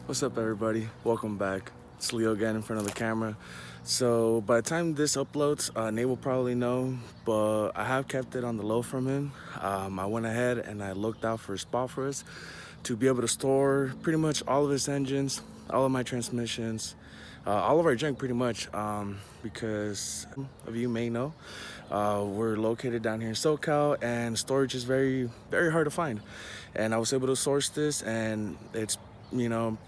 What's up, everybody? Welcome back. It's Leo again in front of the camera. So by the time this uploads, Nate will probably know, but I have kept it on the low from him. I went ahead and I looked out for a spot for us to be able to store pretty much all of his engines, all of my transmissions, all of our junk pretty much, because some of you may know, we're located down here in SoCal and storage is very, very hard to find. And I was able to source this and it's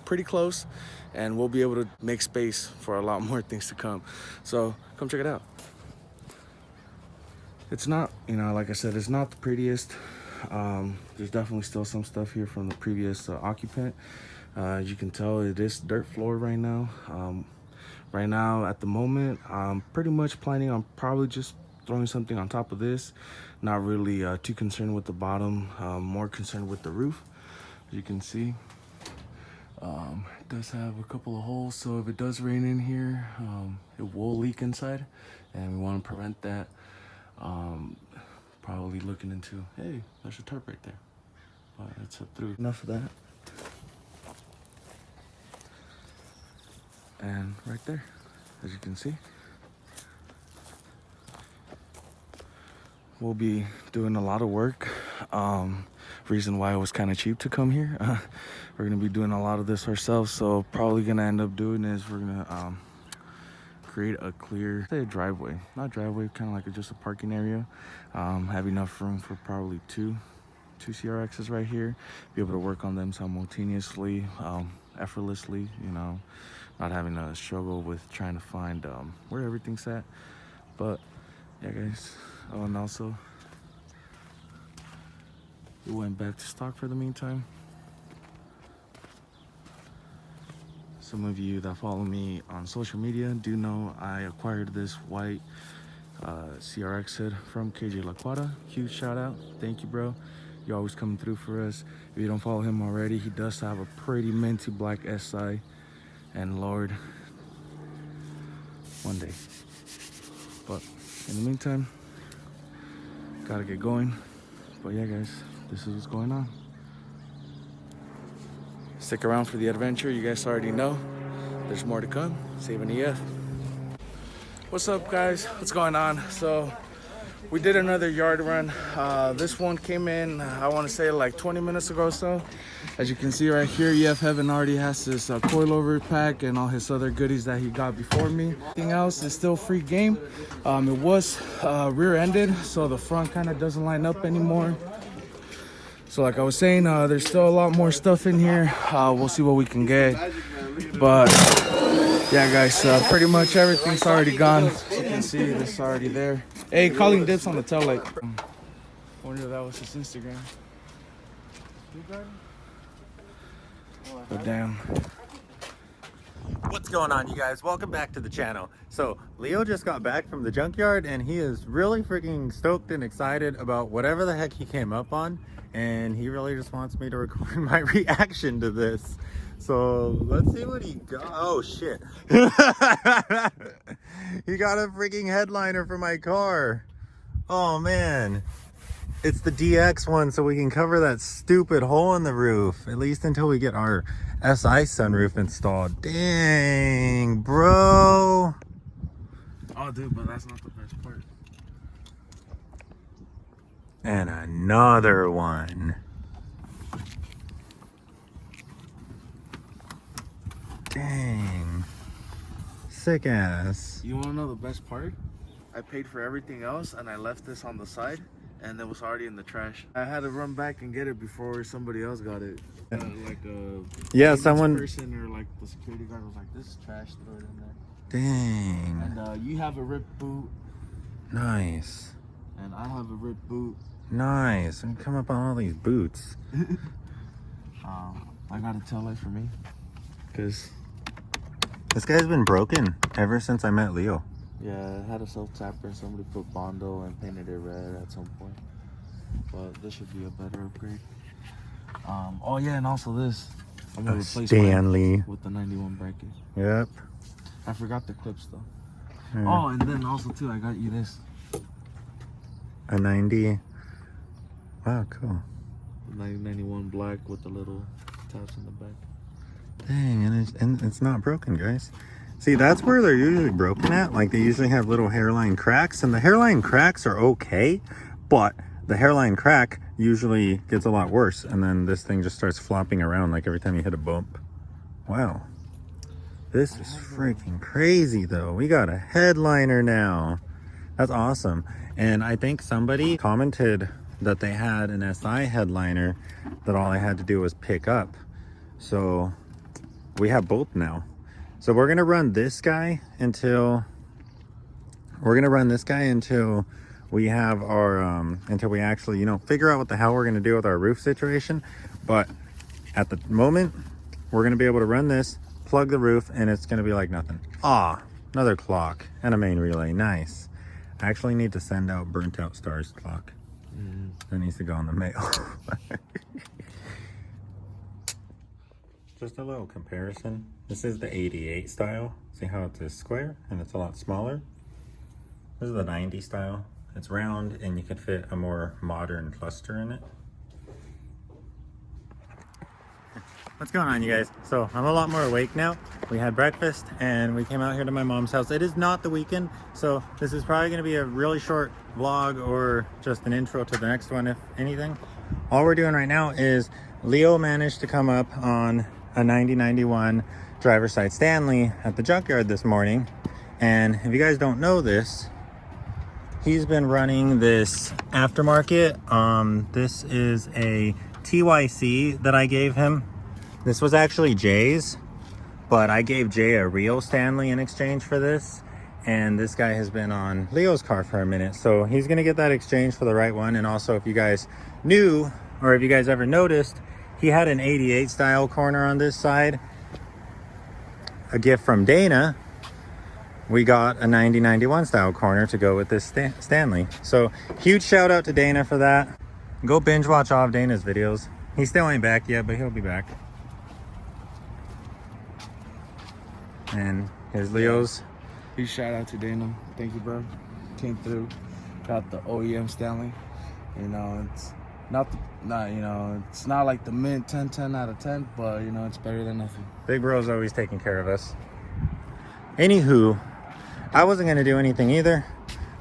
pretty close, and we'll be able to make space for a lot more things to come. So come check it out. It's not, like I said, it's not the prettiest. There's definitely still some stuff here from the previous occupant. As you can tell, it is dirt floor right now. Right now, at the moment, I'm pretty much planning on probably just throwing something on top of this. Not really too concerned with the bottom, more concerned with the roof. As you can see, it does have a couple of holes, so if it does rain in here, it will leak inside, and we want to prevent that. Probably looking into, hey, there's a tarp right there, but it's up through. Enough of that. And right there, as you can see, we'll be doing a lot of work. Reason why it was kind of cheap to come here. We're gonna be doing a lot of this ourselves, so probably gonna end up doing is we're gonna create a clear, say a driveway, not driveway, kind of like just a parking area. Have enough room for probably two CRXs right here. Be able to work on them simultaneously, effortlessly. Not having to struggle with trying to find where everything's at. But yeah, guys. Oh, and also, we went back to stock for the meantime. Some of you that follow me on social media do know I acquired this white CRX hood from KJ La Quadra. Huge shout out. Thank you, bro. You're always coming through for us. If you don't follow him already, he does have a pretty minty black SI. And Lord, one day. But in the meantime, gotta get going. But yeah, guys, this is what's going on. Stick around for the adventure. You guys already know there's more to come. Save an EF. What's up, guys? What's going on? So we did another yard run. This one came in, I want to say like 20 minutes ago or so. As you can see right here, EFHeaven already has this coilover pack and all his other goodies that he got before me. Everything else is still free game. It was rear-ended, so the front kind of doesn't line up anymore. So like I was saying, there's still a lot more stuff in here. We'll see what we can get. But yeah, guys, pretty much everything's already gone. As you can see, this is already there. Hey, calling dips on the tail light. Wonder if that was his Instagram. But damn. What's going on, you guys? Welcome back to the channel. So Leo just got back from the junkyard and he is really freaking stoked and excited about whatever the heck he came up on, and he really just wants me to record my reaction to this. So let's see what he got. Oh shit. He got a freaking headliner for my car. Oh man, it's the DX one, so we can cover that stupid hole in the roof, at least until we get our SI sunroof installed. Dang, bro. Oh, dude, but that's not the best part. And another one. Dang. Sick ass. You want to know the best part? I paid for everything else and I left this on the side and it was already in the trash. I had to run back and get it before somebody else got it. Like a someone person or like the security guard was like, "This is trash, throw it in there." Dang. And you have a ripped boot. Nice. And I have a ripped boot. Nice. And come up on all these boots. I got a tail light for me. Cause this guy's been broken ever since I met Leo. yeah, I had a self-tapper and somebody put Bondo and painted it red at some point. But this should be a better upgrade. Oh yeah, and also this. I'm gonna replace Stanley with the 91 bracket. Yep. I forgot the clips though. Yeah. Oh, and then also too, I got you this. A 90. Wow, cool. 91 black with the little tabs in the back. Dang, and it's not broken, guys. See, that's where they're usually broken at. Like, they usually have little hairline cracks, and the hairline cracks are okay, but the hairline crack usually gets a lot worse, and then this thing just starts flopping around like every time you hit a bump. Wow. This is freaking crazy, though. We got a headliner now. That's awesome. And I think somebody commented that they had an SI headliner that all I had to do was pick up. So we have both now. So we're gonna run this guy until we have our until we actually, you know, figure out what the hell we're gonna do with our roof situation. But at the moment, we're gonna be able to run this, plug the roof, and it's gonna be like nothing. Ah, another clock and a main relay. Nice. I actually need to send out burnt out stars clock. That needs to go in the mail. Just a little comparison. This is the 88 style. See how it's a square and it's a lot smaller? This is the 90 style. It's round and you can fit a more modern cluster in it. What's going on, you guys? So I'm a lot more awake now. We had breakfast and we came out here to my mom's house. It is not the weekend, so this is probably gonna be a really short vlog or just an intro to the next one, if anything. All we're doing right now is Leo managed to come up on a 9091 driver's side Stanley at the junkyard this morning. And if you guys don't know this, he's been running this aftermarket. This is a TYC that I gave him. This was actually Jay's, but I gave Jay a real Stanley in exchange for this. And this guy has been on Leo's car for a minute. So he's gonna get that exchange for the right one. And also, if you guys knew, or if you guys ever noticed, he had an 88 style corner on this side. A gift from Dana. We got a 9091 style corner to go with this Stanley. So huge shout out to Dana for that. Go binge watch all of Dana's videos. He still ain't back yet, but he'll be back. And here's Leo's. Huge shout out to Dana. Thank you, bro. Came through, got the OEM Stanley. You know, it's it's not like the mint 10 out of 10, but you know, it's better than nothing. Big bro's always taking care of us. Anywho, I wasn't gonna do anything either.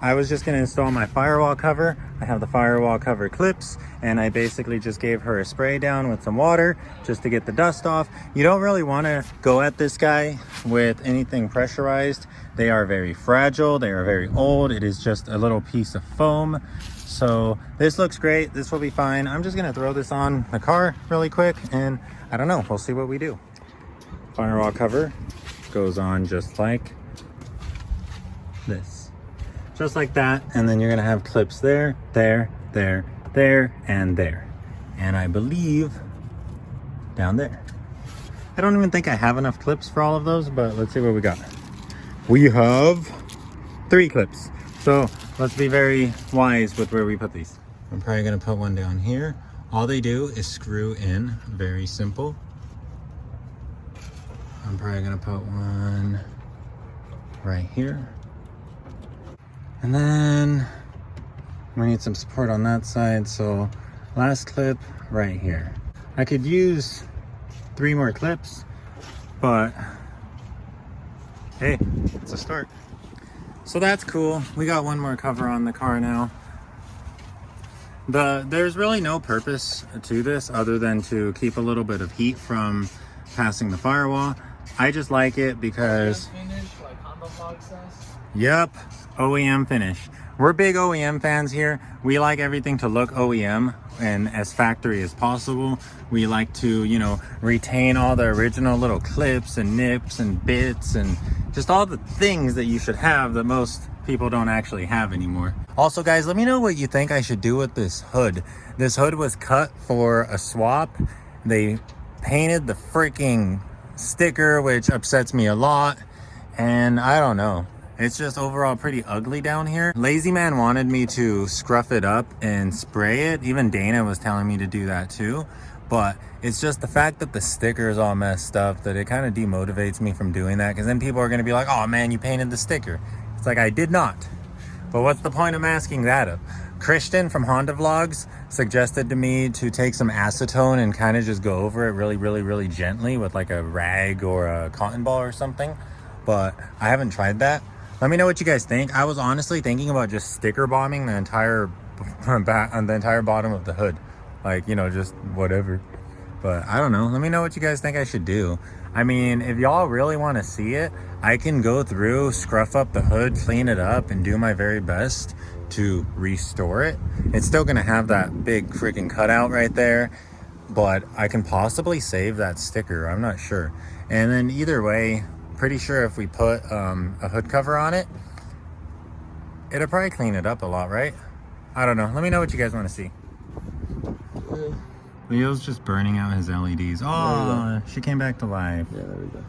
I was just gonna install my firewall cover. I have the firewall cover clips, and I basically just gave her a spray down with some water just to get the dust off. You don't really wanna go at this guy with anything pressurized. They are very fragile, they are very old. It is just a little piece of foam. So this looks great, this will be fine. I'm just gonna throw this on the car really quick, and I don't know, we'll see what we do. Firewall cover goes on just like this. Just like that, and then you're gonna have clips there, there, there, there, and there. And I believe down there. I don't even think I have enough clips for all of those, but let's see what we got. We have 3 clips. So let's be very wise with where we put these. I'm probably gonna put one down here. All they do is screw in, very simple. I'm probably gonna put one right here. And then we need some support on that side, so last clip right here. I could use 3 more clips, but hey, it's a start. So that's cool. We got one more cover on the car now. There's really no purpose to this other than to keep a little bit of heat from passing the firewall. I just like it because yep, OEM finish. We're big OEM fans here. We like everything to look OEM and as factory as possible. We like to, you know, retain all the original little clips and nips and bits and just all the things that you should have that most people don't actually have anymore. Also, guys, let me know what you think I should do with this hood. This hood was cut for a swap. They painted the freaking sticker, which upsets me a lot. And I don't know. It's just overall pretty ugly down here. Lazy Man wanted me to scruff it up and spray it. Even Dana was telling me to do that too. But it's just the fact that the sticker is all messed up that it kind of demotivates me from doing that, because then people are going to be like, oh man, you painted the sticker. It's like, I did not. But what's the point of masking that up? Christian from Honda Vlogs suggested to me to take some acetone and kind of just go over it really gently with like a rag or a cotton ball or something. But I haven't tried that. Let me know what you guys think. I was honestly thinking about just sticker bombing the entire bottom of the hood. Like, you know, just whatever. But I don't know. Let me know what you guys think I should do. I mean, if y'all really want to see it, I can go through, scruff up the hood, clean it up, and do my very best to restore it. It's still going to have that big freaking cutout right there, but I can possibly save that sticker. I'm not sure. And then either way, pretty sure if we put a hood cover on it, it'll probably clean it up a lot, right? I don't know. Let me know what you guys want to see. Leo's just burning out his LEDs. Oh, she came back to life. Yeah, there we go.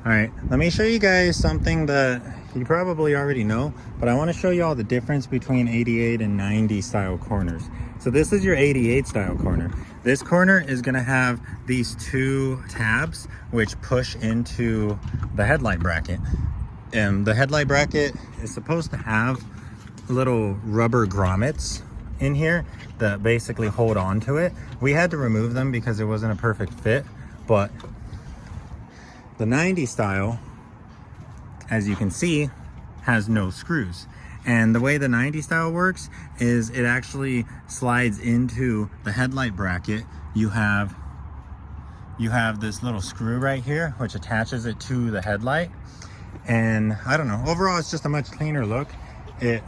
All right, let me show you guys something that you probably already know, but I want to show you all the difference between 88 and 90 style corners. So this is your 88 style corner. This corner is going to have these two tabs which push into the headlight bracket. And the headlight bracket is supposed to have little rubber grommets in here that basically hold on to it. We had to remove them because it wasn't a perfect fit, but the 90 style, as you can see, has no screws. And the way the 90 style works is it actually slides into the headlight bracket. You have this little screw right here which attaches it to the headlight. And I don't know, overall it's just a much cleaner look. It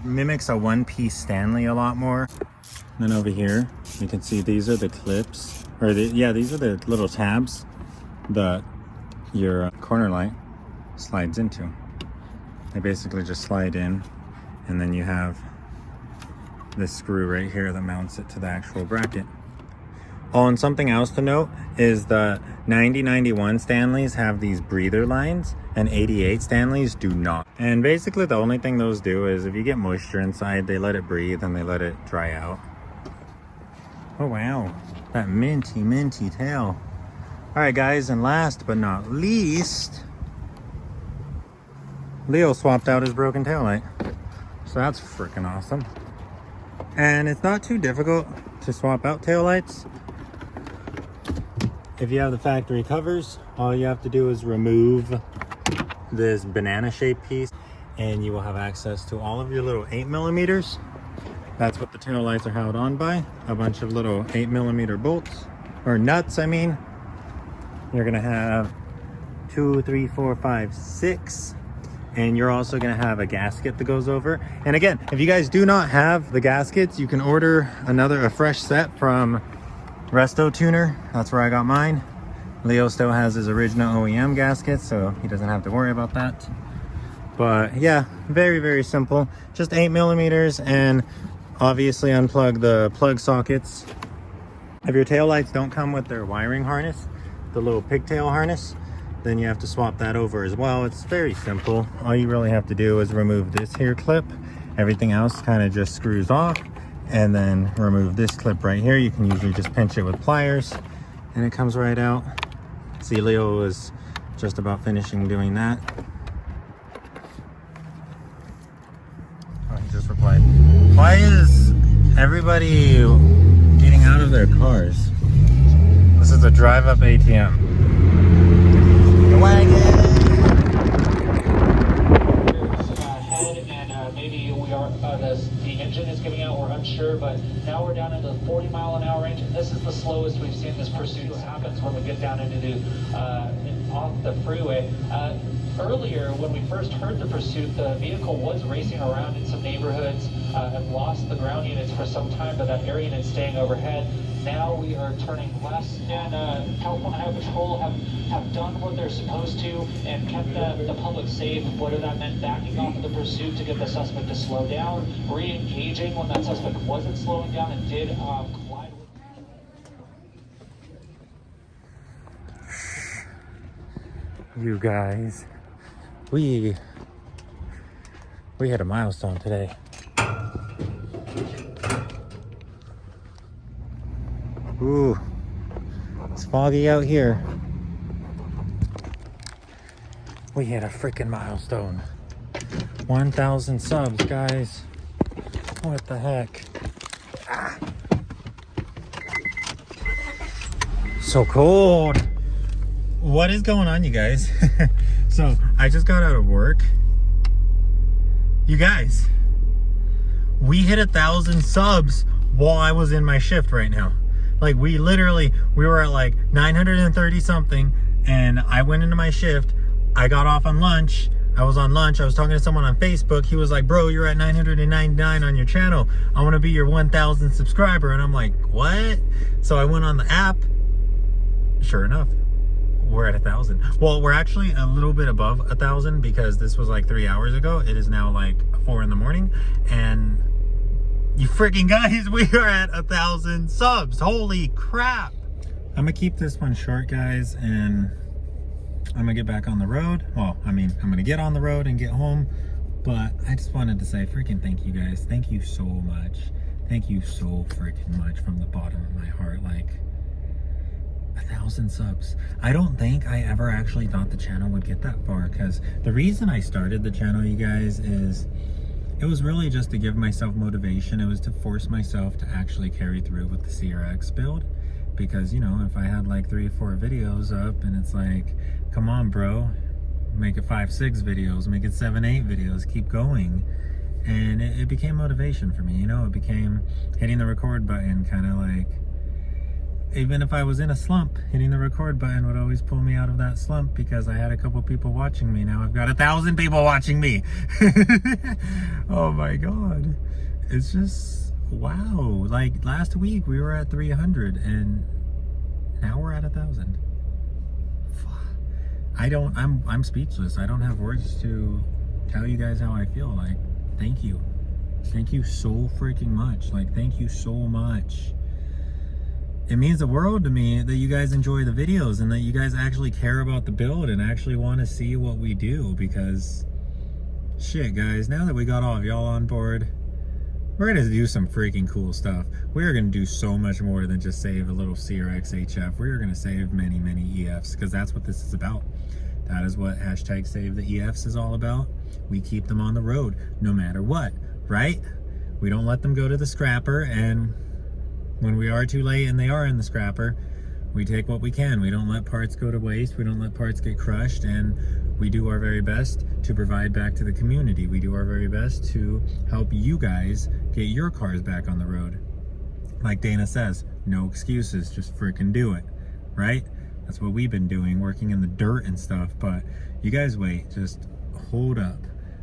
mimics a one-piece Stanley a lot more. And then over here you can see these are the clips, or these are the little tabs that your corner light slides into. They basically just slide in, and then you have this screw right here that mounts it to the actual bracket. Oh, and something else to note is the 9091 Stanleys have these breather lines, and 88 Stanleys do not. And basically the only thing those do is if you get moisture inside, they let it breathe and they let it dry out. Oh wow, that minty tail. All right guys, and last but not least, Leo swapped out his broken taillight. So that's freaking awesome. And it's not too difficult to swap out taillights. If you have the factory covers, all you have to do is remove this banana shaped piece and you will have access to all of your little 8mm. That's what the taillights are held on by. A bunch of little 8mm bolts, or nuts, I mean. You're gonna have 2, 3, 4, 5, 6. And you're also gonna have a gasket that goes over. And again, if you guys do not have the gaskets, you can order a fresh set from Resto Tuner. That's where I got mine. Leo still has his original OEM gasket, so he doesn't have to worry about that. But yeah, very simple. Just 8mm, and obviously unplug the plug sockets. If your taillights don't come with their wiring harness, the little pigtail harness, then you have to swap that over as well. It's very simple. All you really have to do is remove this here clip. Everything else kind of just screws off, and then remove this clip right here. You can usually just pinch it with pliers and it comes right out. See, Leo was just about finishing doing that. Oh, he just replied. Why is everybody getting out of their cars? This is a drive-up ATM. The wagon! Head and maybe we are, the engine is giving out, we're unsure, but now we're down into the 40-mile-an-hour range, and this is the slowest we've seen this pursuit. What happens when we get down into the, off the freeway. Earlier, when we first heard the pursuit, the vehicle was racing around in some neighborhoods and lost the ground units for some time, but that area unit staying overhead. Now we are turning west, and California Highway Patrol have done what they're supposed to and kept the public safe, whether that meant backing off of the pursuit to get the suspect to slow down, re-engaging when that suspect wasn't slowing down and did collide with. You guys, we hit a milestone today. Ooh, it's foggy out here. We hit a freaking milestone. 1,000 subs, guys. What the heck? Ah. So cold. What is going on, you guys? So I just got out of work. You guys, we hit 1,000 subs while I was in my shift right now. Like we were at like 930 something, and I went into my shift. I got off on lunch. I was on lunch. I was talking to someone on Facebook. He was like, bro, you're at 999 on your channel. I want to be your 1,000 subscriber. And I'm like, what? So I went on the app. Sure enough, we're at 1,000. Well, we're actually a little bit above 1,000 because this was like 3 hours ago. It is now like 4 in the morning. And you freaking guys, we are at 1,000 subs. Holy crap. I'm gonna keep this one short, guys, and I'm gonna get back on the road. Well, I mean, I'm gonna get on the road and get home, but I just wanted to say freaking thank you guys. Thank you so much. Thank you so freaking much from the bottom of my heart. Like 1,000 subs. I don't think I ever actually thought the channel would get that far, because the reason I started the channel, you guys, is it was really just to give myself motivation. It was to force myself to actually carry through with the CRX build. Because, you know, if I had like 3 or 4 videos up and it's like, come on, bro, make it 5, 6 videos, make it 7, 8 videos, keep going. And it became motivation for me, you know. It became hitting the record button, kind of like, even if I was in a slump, hitting the record button would always pull me out of that slump, because I had a couple people watching me. Now I've got 1,000 people watching me. Oh my God. It's just, wow. Like last week we were at 300 and now we're at 1,000. I'm speechless. I don't have words to tell you guys how I feel. Like, thank you. Thank you so freaking much. Like, thank you so much. It means the world to me that you guys enjoy the videos and that you guys actually care about the build and actually want to see what we do, because shit, guys, now that we got all of y'all on board, we're going to do some freaking cool stuff. We are going to do so much more than just save a little CRX HF. We are going to save many, many EFs, because that's what this is about. That is what hashtag save the EFs is all about. We keep them on the road no matter what, right? We don't let them go to the scrapper, and when we are too late and they are in the scrapper, we take what we can. We don't let parts go to waste. We don't let parts get crushed, and we do our very best to provide back to the community. We do our very best to help you guys get your cars back on the road. Like Dana says, no excuses, just freaking do it, right? That's what we've been doing, working in the dirt and stuff. But you guys wait, just hold up,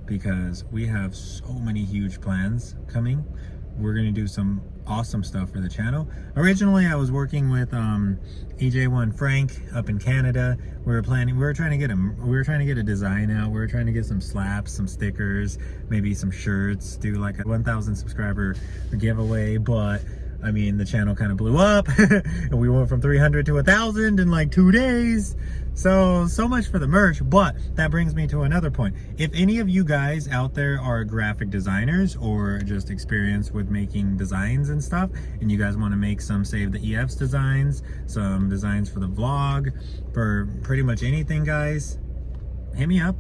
because we have so many huge plans coming. We're gonna do some awesome stuff for the channel. Originally, I was working with EJ1 Frank up in Canada. We were trying to get a design out. We were trying to get some slaps, some stickers, maybe some shirts, do like a 1,000 subscriber giveaway. But I mean, the channel kind of blew up and we went from 300 to 1,000 in like 2 days. So much for the merch. But that brings me to another point. If any of you guys out there are graphic designers or just experienced with making designs and stuff, and you guys want to make some Save the EFs designs, some designs for the vlog, for pretty much anything, guys, hit me up.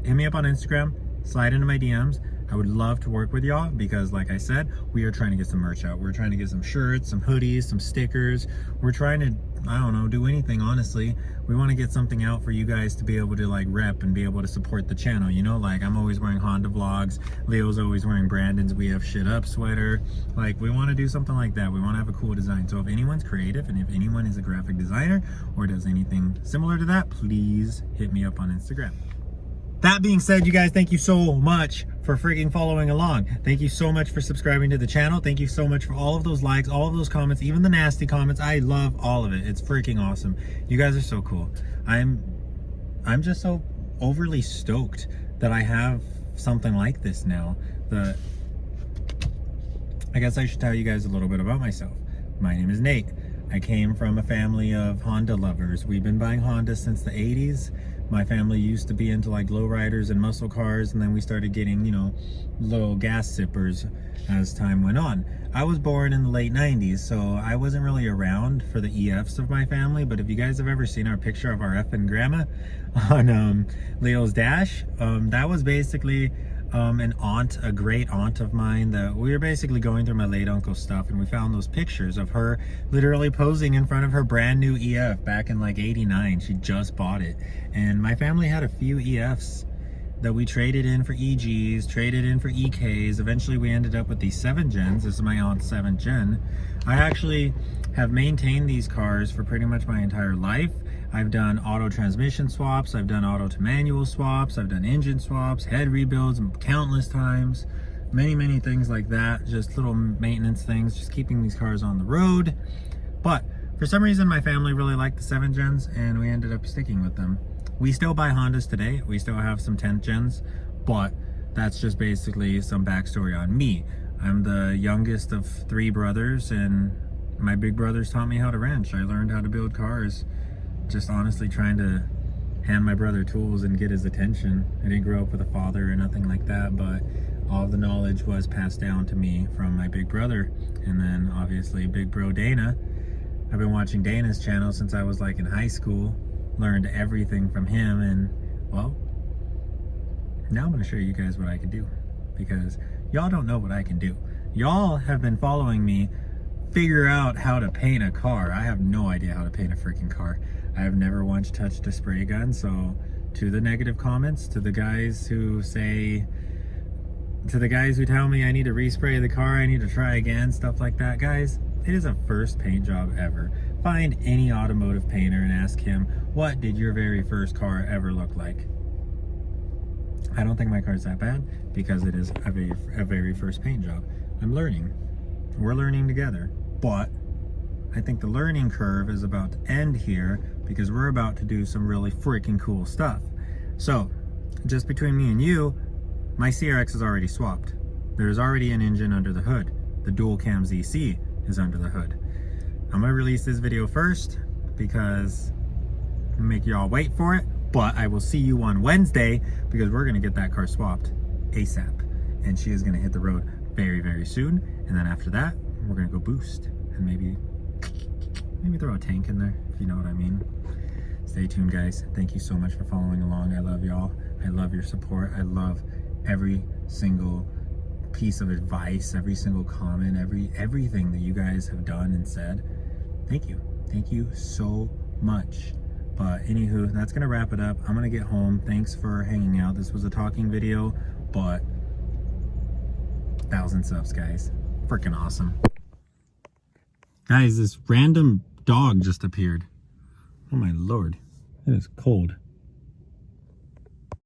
Hit me up on Instagram, slide into my DMs. I would love to work with y'all, because like I said, we are trying to get some merch out. We're trying to get some shirts, some hoodies, some stickers. We're trying to, I don't know, do anything, honestly. We want to get something out for you guys to be able to like rep and be able to support the channel, you know? Like, I'm always wearing Honda vlogs. Leo's always wearing Brandon's We Have Shit Up sweater. Like, we want to do something like that. We want to have a cool design. So if anyone's creative and if anyone is a graphic designer or does anything similar to that, please hit me up on Instagram. That being said, you guys, thank you so much for freaking following along. Thank you so much for subscribing to the channel. Thank you so much for all of those likes, all of those comments, even the nasty comments. I love all of it. It's freaking awesome. You guys are so cool. I'm just so overly stoked that I have something like this now. I guess I should tell you guys a little bit about myself. My name is Nate. I came from a family of Honda lovers. We've been buying Honda since the 80s. My family used to be into like lowriders and muscle cars, and then we started getting, you know, little gas sippers as time went on. I was born in the late 90s, so I wasn't really around for the EFs of my family, but if you guys have ever seen our picture of our EF'n grandma on Leo's dash, that was basically a great aunt of mine, that we were basically going through my late uncle's stuff, and we found those pictures of her literally posing in front of her brand new EF back in like '89. She just bought it, and my family had a few EFs that we traded in for EGs, traded in for EKs. Eventually we ended up with these 7 gens. This is my aunt's 7th gen. I actually have maintained these cars for pretty much my entire life. I've done auto transmission swaps, I've done auto to manual swaps, I've done engine swaps, head rebuilds countless times, many things like that, just little maintenance things, just keeping these cars on the road. But for some reason my family really liked the 7 gens and we ended up sticking with them. We still buy Hondas today, we still have some 10th gens, but that's just basically some backstory on me. I'm the youngest of 3 brothers, and my big brothers taught me how to wrench. I learned how to build cars just honestly trying to hand my brother tools and get his attention. I didn't grow up with a father or nothing like that, but all the knowledge was passed down to me from my big brother. And then obviously big bro Dana. I've been watching Dana's channel since I was like in high school, learned everything from him, and well, now I'm gonna show you guys what I can do, because y'all don't know what I can do. Y'all have been following me figure out how to paint a car. I have no idea how to paint a freaking car. I have never once touched a spray gun, so to the negative comments, to the guys who say, to the guys who tell me I need to respray the car, I need to try again, stuff like that, guys, it is a first paint job ever. Find any automotive painter and ask him, what did your very first car ever look like? I don't think my car's that bad, because it is a very first paint job. I'm learning. We're learning together, but I think the learning curve is about to end here, because we're about to do some really freaking cool stuff. So, just between me and you, my CRX is already swapped. There's already an engine under the hood. The dual cam ZC is under the hood. I'm gonna release this video first, because I'm gonna make y'all wait for it, but I will see you on Wednesday, because we're gonna get that car swapped ASAP. And she is gonna hit the road very soon. And then after that, we're gonna go boost and maybe throw a tank in there, if you know what I mean. Stay tuned, guys. Thank you so much for following along. I love y'all. I love your support. I love every single piece of advice, every single comment, everything that you guys have done and said. Thank you. Thank you so much. But anywho, that's gonna wrap it up. I'm gonna get home. Thanks for hanging out. This was a talking video, but 1,000 subs, guys. Freaking awesome. Guys, this random dog just appeared. Oh my lord. It is cold.